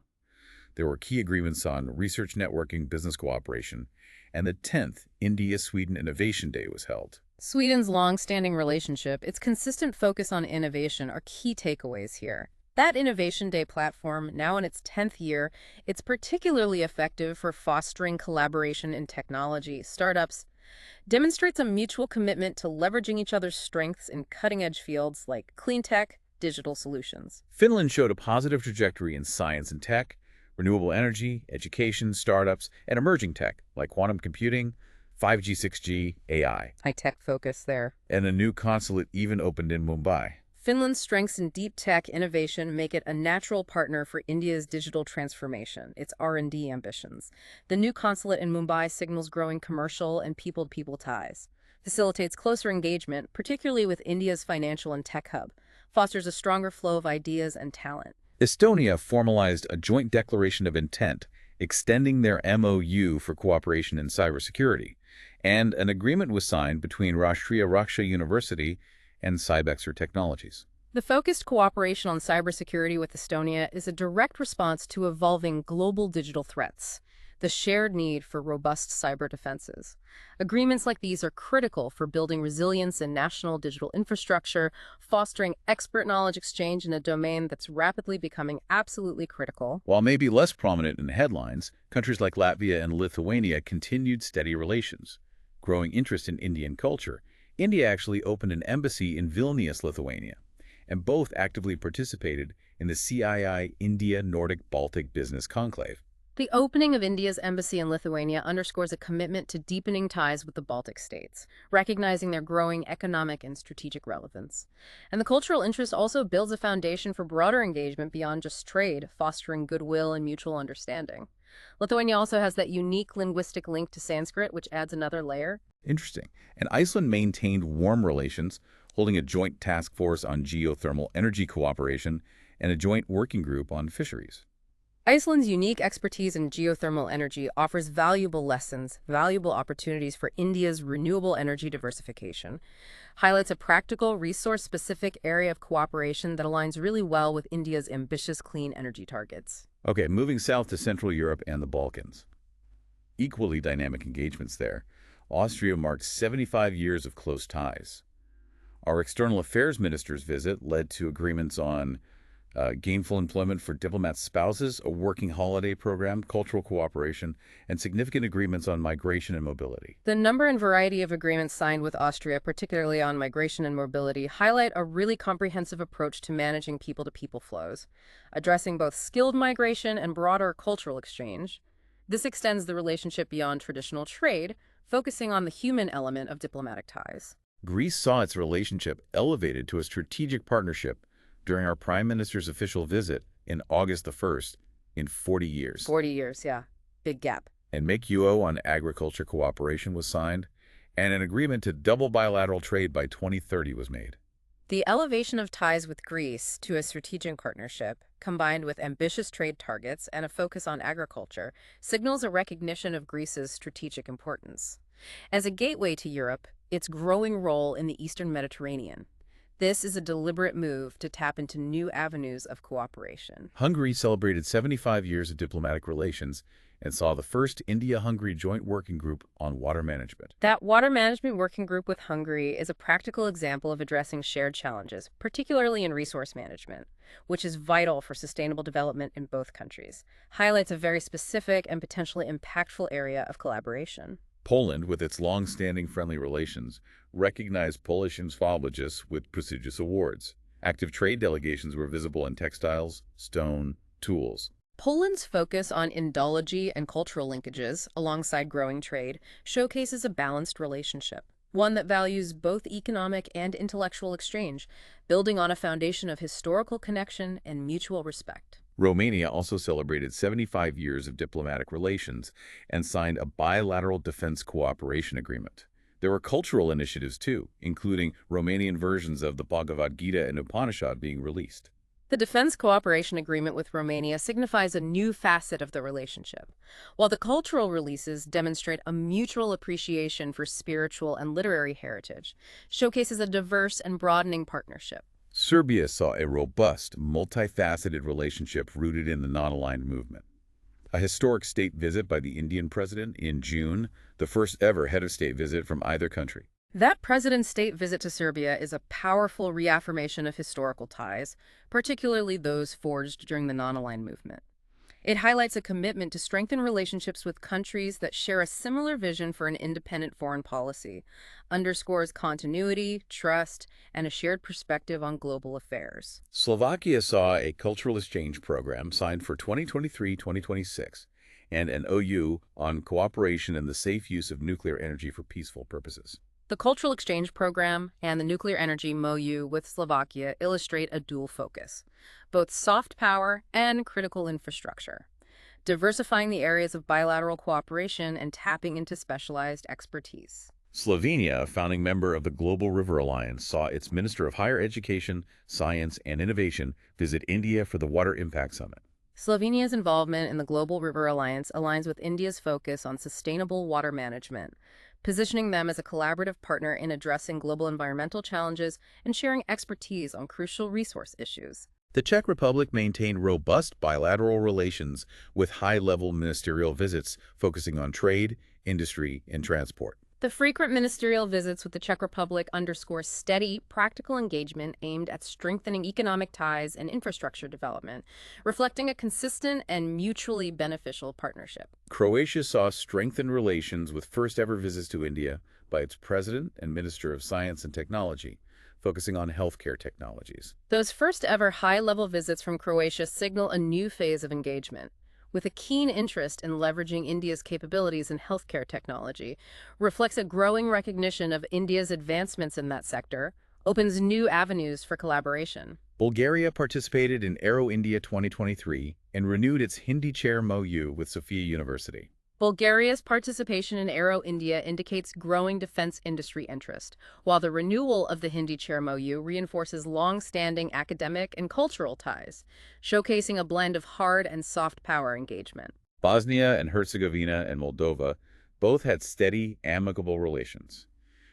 There were key agreements on research networking, business cooperation, and the 10th India-Sweden Innovation Day was held. Sweden's long-standing relationship, its consistent focus on innovation are key takeaways here. That Innovation Day platform, now in its 10th year, it's particularly effective for fostering collaboration in technology, startups, demonstrates a mutual commitment to leveraging each other's strengths in cutting-edge fields like clean tech, digital solutions. Finland showed a positive trajectory in science and tech, renewable energy, education, startups, and emerging tech like quantum computing, 5G, 6G, AI. High-tech focus there. And a new consulate even opened in Mumbai. Finland's strengths in deep tech innovation make it a natural partner for India's digital transformation, its R&D ambitions. The new consulate in Mumbai signals growing commercial and people-to-people ties, facilitates closer engagement, particularly with India's financial and tech hub, fosters a stronger flow of ideas and talent. Estonia formalized a joint declaration of intent, extending their MOU for cooperation in cybersecurity, and an agreement was signed between Rashtriya Raksha University and Cybexer Technologies. The focused cooperation on cybersecurity with Estonia is a direct response to evolving global digital threats, the shared need for robust cyber defenses. Agreements like these are critical for building resilience in national digital infrastructure, fostering expert knowledge exchange in a domain that's rapidly becoming absolutely critical. While maybe less prominent in headlines, countries like Latvia and Lithuania continued steady relations. Growing interest in Indian culture, India actually opened an embassy in Vilnius, Lithuania, and both actively participated in the CII India Nordic Baltic Business Conclave. The opening of India's embassy in Lithuania underscores a commitment to deepening ties with the Baltic states, recognizing their growing economic and strategic relevance. And the cultural interest also builds a foundation for broader engagement beyond just trade, fostering goodwill and mutual understanding. Lithuania also has that unique linguistic link to Sanskrit, which adds another layer. Interesting. And Iceland maintained warm relations, holding a joint task force on geothermal energy cooperation and a joint working group on fisheries. Iceland's unique expertise in geothermal energy offers valuable lessons, valuable opportunities for India's renewable energy diversification, highlights a practical, resource-specific area of cooperation that aligns really well with India's ambitious clean energy targets. Okay, moving south to Central Europe and the Balkans. Equally dynamic engagements there. Austria marked 75 years of close ties. Our external affairs minister's visit led to agreements on gainful employment for diplomats' spouses, a working holiday program, cultural cooperation, and significant agreements on migration and mobility. The number and variety of agreements signed with Austria, particularly on migration and mobility, highlight a really comprehensive approach to managing people-to-people flows, addressing both skilled migration and broader cultural exchange. This extends the relationship beyond traditional trade, focusing on the human element of diplomatic ties. Greece saw its relationship elevated to a strategic partnership during our Prime Minister's official visit in August the 1st in 40 years. 40 years, yeah. Big gap. And MAKE-UO on agriculture cooperation was signed, and an agreement to double bilateral trade by 2030 was made. The elevation of ties with Greece to a strategic partnership, combined with ambitious trade targets and a focus on agriculture, signals a recognition of Greece's strategic importance. As a gateway to Europe, its growing role in the Eastern Mediterranean. This is a deliberate move to tap into new avenues of cooperation. Hungary celebrated 75 years of diplomatic relations and saw the first India-Hungary joint working group on water management. That water management working group with Hungary is a practical example of addressing shared challenges, particularly in resource management, which is vital for sustainable development in both countries. Highlights a very specific and potentially impactful area of collaboration. Poland, with its long-standing friendly relations, recognized Polish anthropologists with prestigious awards. Active trade delegations were visible in textiles, stone, tools. Poland's focus on Indology and cultural linkages, alongside growing trade, showcases a balanced relationship, one that values both economic and intellectual exchange, building on a foundation of historical connection and mutual respect. Romania also celebrated 75 years of diplomatic relations and signed a bilateral defense cooperation agreement. There were cultural initiatives too, including Romanian versions of the Bhagavad Gita and Upanishad being released. The Defense Cooperation Agreement with Romania signifies a new facet of the relationship, while the cultural releases demonstrate a mutual appreciation for spiritual and literary heritage, showcases a diverse and broadening partnership. Serbia saw a robust, multifaceted relationship rooted in the non-aligned movement. A historic state visit by the Indian president in June, the first ever head of state visit from either country. That president's state visit to Serbia is a powerful reaffirmation of historical ties, particularly those forged during the non-aligned movement. It highlights a commitment to strengthen relationships with countries that share a similar vision for an independent foreign policy, underscores continuity, trust, and a shared perspective on global affairs. Slovakia saw a cultural exchange program signed for 2023-2026 and an OU on cooperation in the safe use of nuclear energy for peaceful purposes. The Cultural Exchange Program and the Nuclear Energy MOU with Slovakia illustrate a dual focus, both soft power and critical infrastructure, diversifying the areas of bilateral cooperation and tapping into specialized expertise. Slovenia, a founding member of the Global River Alliance, saw its Minister of Higher Education, Science, and Innovation visit India for the Water Impact Summit. Slovenia's involvement in the Global River Alliance aligns with India's focus on sustainable water management, positioning them as a collaborative partner in addressing global environmental challenges and sharing expertise on crucial resource issues. The Czech Republic maintained robust bilateral relations with high-level ministerial visits focusing on trade, industry, and transport. The frequent ministerial visits with the Czech Republic underscore steady, practical engagement aimed at strengthening economic ties and infrastructure development, reflecting a consistent and mutually beneficial partnership. Croatia saw strengthened relations with first-ever visits to India by its President and Minister of Science and Technology, focusing on healthcare technologies. Those first-ever high-level visits from Croatia signal a new phase of engagement, with a keen interest in leveraging India's capabilities in healthcare technology, reflects a growing recognition of India's advancements in that sector, opens new avenues for collaboration. Bulgaria participated in Aero India 2023 and renewed its Hindi Chair MOU with Sofia University. Bulgaria's participation in Aero India indicates growing defense industry interest, while the renewal of the Hindi Chair MOU reinforces long-standing academic and cultural ties, showcasing a blend of hard and soft power engagement. Bosnia and Herzegovina and Moldova both had steady, amicable relations.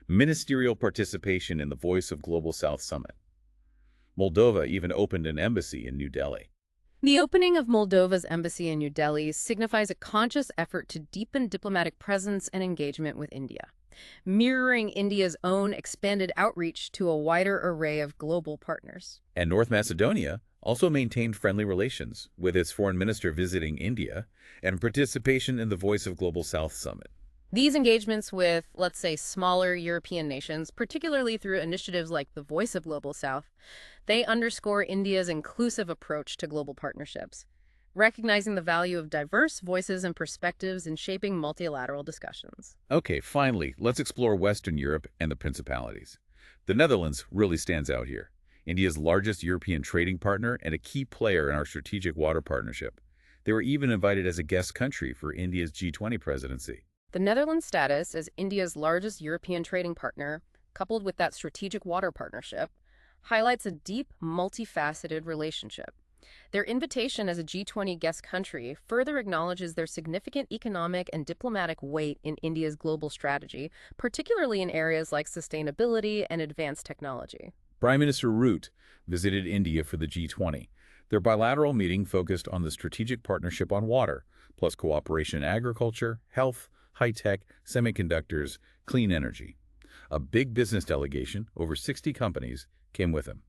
Ministerial participation in the Voice of Global South Summit. Moldova even opened an embassy in New Delhi. The opening of Moldova's embassy in New Delhi signifies a conscious effort to deepen diplomatic presence and engagement with India, mirroring India's own expanded outreach to a wider array of global partners. And North Macedonia also maintained friendly relations, with its foreign minister visiting India and participation in the Voice of Global South Summit. These engagements with, let's say, smaller European nations, particularly through initiatives like the Voice of Global South, they underscore India's inclusive approach to global partnerships, recognizing the value of diverse voices and perspectives in shaping multilateral discussions. Okay, finally, let's explore Western Europe and the Principalities. The Netherlands really stands out here. India's largest European trading partner and a key player in our strategic water partnership. They were even invited as a guest country for India's G20 presidency. The Netherlands' status as India's largest European trading partner, coupled with that strategic water partnership, highlights a deep, multifaceted relationship. Their invitation as a G20 guest country further acknowledges their significant economic and diplomatic weight in India's global strategy, particularly in areas like sustainability and advanced technology. Prime Minister Rutte visited India for the G20. Their bilateral meeting focused on the strategic partnership on water, plus cooperation in agriculture, health, high-tech, semiconductors, clean energy. A big business delegation, over 60 companies, came with him.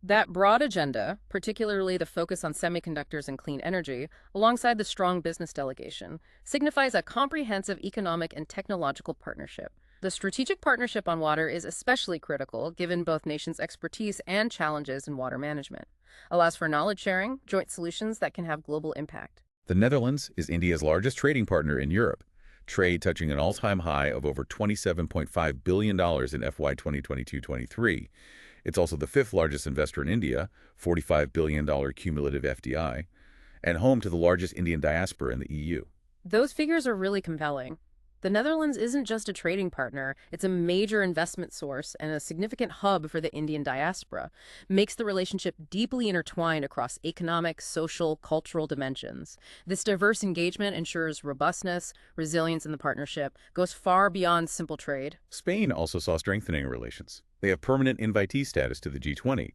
That broad agenda, particularly the focus on semiconductors and clean energy, alongside the strong business delegation, signifies a comprehensive economic and technological partnership. The strategic partnership on water is especially critical given both nations' expertise and challenges in water management. Allows for knowledge sharing, joint solutions that can have global impact. The Netherlands is India's largest trading partner in Europe, trade touching an all-time high of over $27.5 billion in FY 2022-23. It's also the fifth largest investor in India, $45 billion cumulative FDI, and home to the largest Indian diaspora in the EU. Those figures are really compelling. The Netherlands isn't just a trading partner, it's a major investment source and a significant hub for the Indian diaspora, makes the relationship deeply intertwined across economic, social, cultural dimensions. This diverse engagement ensures robustness, resilience in the partnership, goes far beyond simple trade. Spain also saw strengthening relations. They have permanent invitee status to the G20.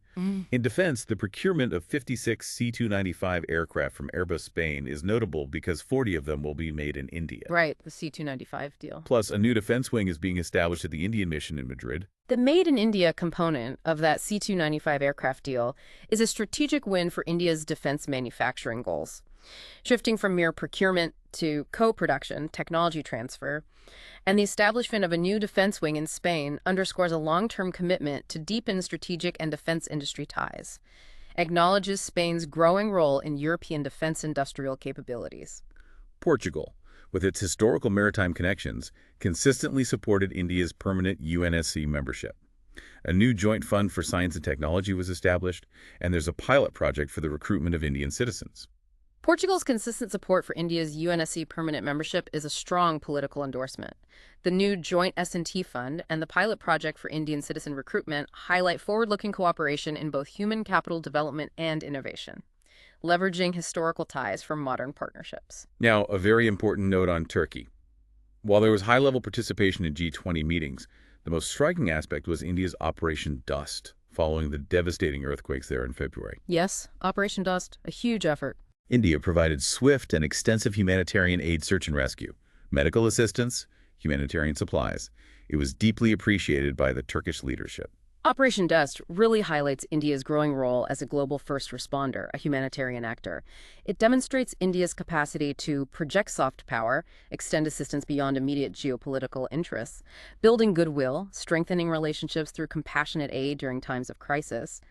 In defense, the procurement of 56 C-295 aircraft from Airbus Spain is notable because 40 of them will be made in India. Right, the C-295 deal. Plus, a new defense wing is being established at the Indian mission in Madrid. The Made in India component of that C-295 aircraft deal is a strategic win for India's defense manufacturing goals. Shifting from mere procurement to co-production, technology transfer, and the establishment of a new defense wing in Spain underscores a long-term commitment to deepen strategic and defense industry ties, acknowledges Spain's growing role in European defense industrial capabilities. Portugal, with its historical maritime connections, consistently supported India's permanent UNSC membership. A new joint fund for science and technology was established, and there's a pilot project for the recruitment of Indian citizens. Portugal's consistent support for India's UNSC permanent membership is a strong political endorsement. The new joint S&T fund and the pilot project for Indian citizen recruitment highlight forward-looking cooperation in both human capital development and innovation, leveraging historical ties for modern partnerships. Now, a very important note on Turkey. While there was high-level participation in G20 meetings, the most striking aspect was India's Operation Dust, following the devastating earthquakes there in February. Yes, Operation Dust, a huge effort. India provided swift and extensive humanitarian aid, search and rescue, medical assistance, humanitarian supplies. It was deeply appreciated by the Turkish leadership. Operation Dust really highlights India's growing role as a global first responder, a humanitarian actor. It demonstrates India's capacity to project soft power, extend assistance beyond immediate geopolitical interests, building goodwill, strengthening relationships through compassionate aid during times of crisis.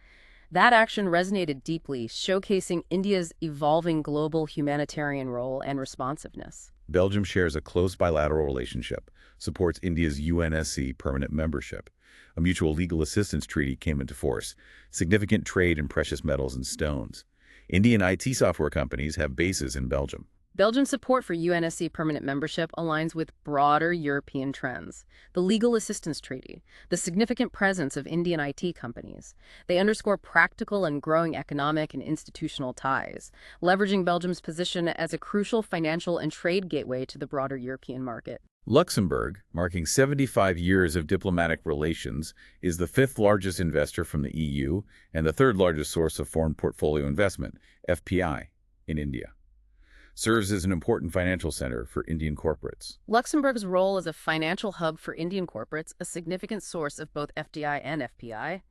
That action resonated deeply, showcasing India's evolving global humanitarian role and responsiveness. Belgium shares a close bilateral relationship, supports India's UNSC permanent membership. A mutual legal assistance treaty came into force, significant trade in precious metals and stones. Indian IT software companies have bases in Belgium. Belgium's support for UNSC permanent membership aligns with broader European trends. The Legal Assistance Treaty, the significant presence of Indian IT companies. They underscore practical and growing economic and institutional ties, leveraging Belgium's position as a crucial financial and trade gateway to the broader European market. Luxembourg, marking 75 years of diplomatic relations, is the fifth largest investor from the EU and the third largest source of foreign portfolio investment, FPI, in India. Serves as an important financial center for Indian corporates. Luxembourg's role as a financial hub for Indian corporates, a significant source of both FDI and FPI.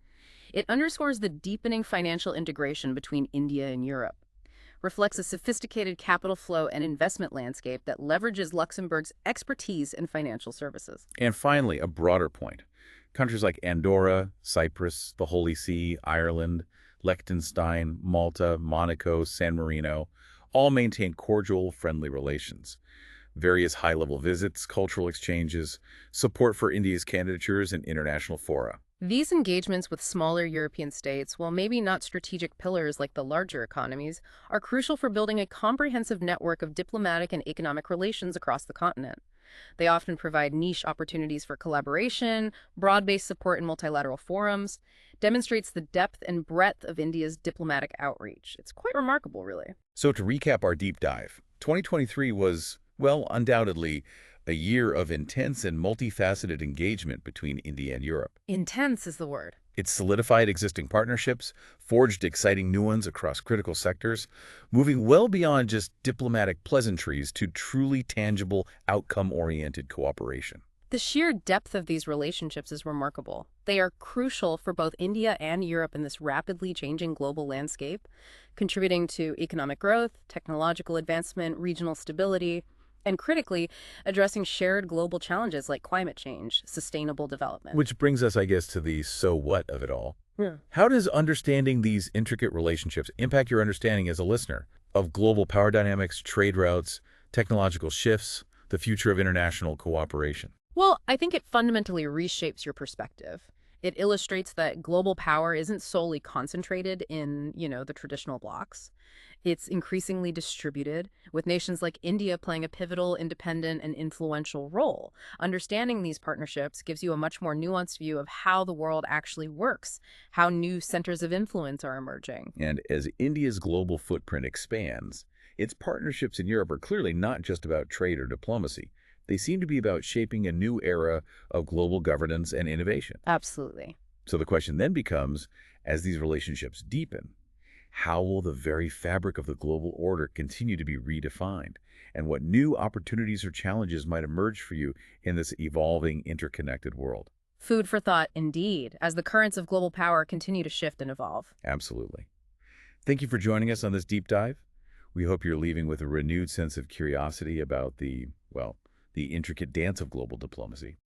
It underscores the deepening financial integration between India and Europe, reflects a sophisticated capital flow and investment landscape that leverages Luxembourg's expertise in financial services. And finally, a broader point. Countries like Andorra, Cyprus, the Holy See, Ireland, Liechtenstein, Malta, Monaco, San Marino, all maintain cordial, friendly relations. Various high-level visits, cultural exchanges, support for India's candidatures in international fora. These engagements with smaller European states, while maybe not strategic pillars like the larger economies, are crucial for building a comprehensive network of diplomatic and economic relations across the continent. They often provide niche opportunities for collaboration, broad-based support in multilateral forums, demonstrates the depth and breadth of India's diplomatic outreach. It's quite remarkable, really. So to recap our deep dive, 2023 was, well, undoubtedly a year of intense and multifaceted engagement between India and Europe. Intense is the word. It solidified existing partnerships, forged exciting new ones across critical sectors, moving well beyond just diplomatic pleasantries to truly tangible, outcome-oriented cooperation. The sheer depth of these relationships is remarkable. They are crucial for both India and Europe in this rapidly changing global landscape, contributing to economic growth, technological advancement, regional stability, and critically, addressing shared global challenges like climate change, sustainable development. Which brings us, I guess, to the so what of it all. Yeah. How does understanding these intricate relationships impact your understanding as a listener of global power dynamics, trade routes, technological shifts, the future of international cooperation? Well, I think it fundamentally reshapes your perspective. It illustrates that global power isn't solely concentrated in, the traditional blocks. It's increasingly distributed, with nations like India playing a pivotal, independent, and influential role. Understanding these partnerships gives you a much more nuanced view of how the world actually works, how new centers of influence are emerging. And as India's global footprint expands, its partnerships in Europe are clearly not just about trade or diplomacy. They seem to be about shaping a new era of global governance and innovation. Absolutely. So the question then becomes, as these relationships deepen, how will the very fabric of the global order continue to be redefined? And what new opportunities or challenges might emerge for you in this evolving, interconnected world? Food for thought, indeed, as the currents of global power continue to shift and evolve. Absolutely. Thank you for joining us on this deep dive. We hope you're leaving with a renewed sense of curiosity about the intricate dance of global diplomacy.